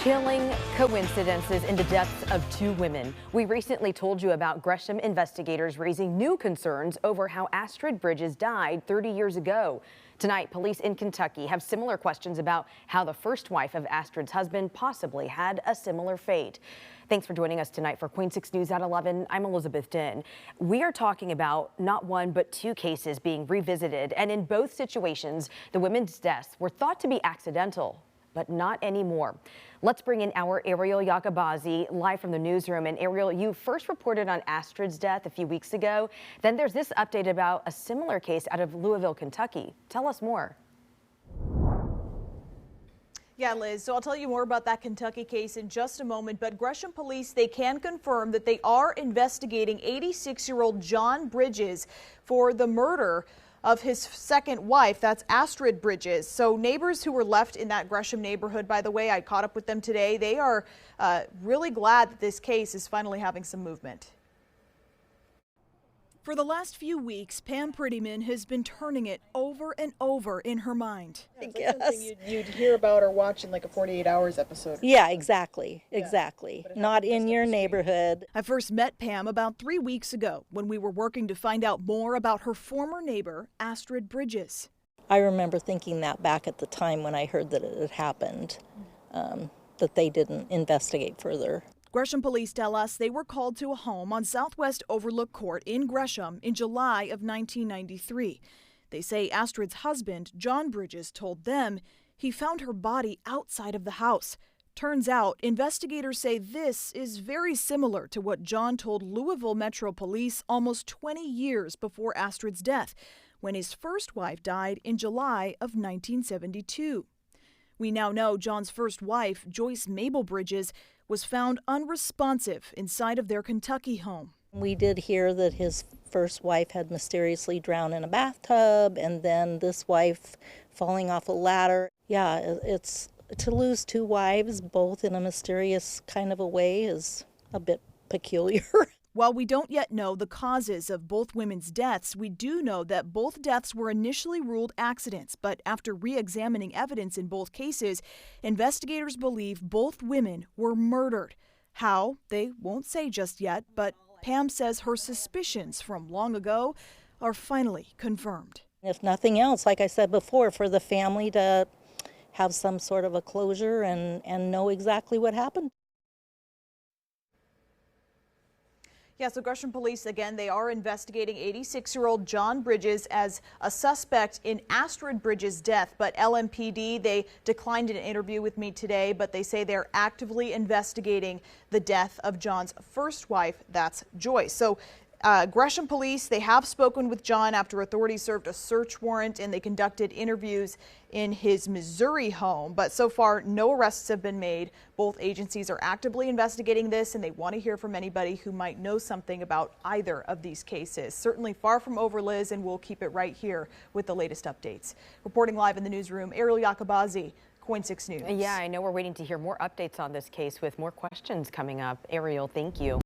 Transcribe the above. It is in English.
Chilling coincidences in the deaths of two women. We recently told you about Gresham investigators raising new concerns over how Astrid Bridges died 30 years ago. Tonight, police in Kentucky have similar questions about how the first wife of Astrid's husband possibly had a similar fate. Thanks for joining us tonight for Queen 6 News at 11. I'm Elizabeth Din. We are talking about not one but two cases being revisited, and in both situations, the women's deaths were thought to be accidental, but not anymore. Let's bring in our Ariel Yakabazi live from the newsroom. And Ariel, you first reported on Astrid's death a few weeks ago. Then there's this update about a similar case out of Louisville, Kentucky. Tell us more. Yeah, Liz, so I'll tell you more about that Kentucky case in just a moment, but Gresham police, they can confirm that they are investigating 86-year-old John Bridges for the murder of his second wife. That's Astrid Bridges. So neighbors who were left in that Gresham neighborhood, by the way, I caught up with them today. They are really glad that this case is finally having some movement. For the last few weeks, Pam Prettyman has been turning it over and over in her mind. Yeah, that's something you'd hear about or watch in like a 48 Hours episode. Yeah, exactly. Exactly. Yeah. Not in your neighborhood. I first met Pam about 3 weeks ago when we were working to find out more about her former neighbor, Astrid Bridges. I remember thinking that back at the time when I heard that it had happened, that they didn't investigate further. Gresham police tell us they were called to a home on Southwest Overlook Court in Gresham in July of 1993. They say Astrid's husband, John Bridges, told them he found her body outside of the house. Turns out, investigators say this is very similar to what John told Louisville Metro Police almost 20 years before Astrid's death, when his first wife died in July of 1972. We now know John's first wife, Joyce Mabel Bridges, was found unresponsive inside of their Kentucky home. We did hear that his first wife had mysteriously drowned in a bathtub, and then this wife falling off a ladder. Yeah, it's to lose two wives, both in a mysterious kind of a way, is a bit peculiar. While we don't yet know the causes of both women's deaths, we do know that both deaths were initially ruled accidents. But after re-examining evidence in both cases, investigators believe both women were murdered. How? They won't say just yet, but Pam says her suspicions from long ago are finally confirmed. If nothing else, like I said before, for the family to have some sort of a closure and know exactly what happened. Yeah, so Gresham police, again, they are investigating 86-year-old John Bridges as a suspect in Astrid Bridges' death. But LMPD, they declined an interview with me today, but they say they're actively investigating the death of John's first wife, that's Joyce. So Gresham police, they have spoken with John after authorities served a search warrant, and they conducted interviews in his Missouri home. But so far, no arrests have been made. Both agencies are actively investigating this, and they want to hear from anybody who might know something about either of these cases. Certainly far from over, Liz, and we'll keep it right here with the latest updates. Reporting live in the newsroom, Ariel Yakabazi, Queen 6 News. Yeah, I know we're waiting to hear more updates on this case with more questions coming up. Ariel, thank you.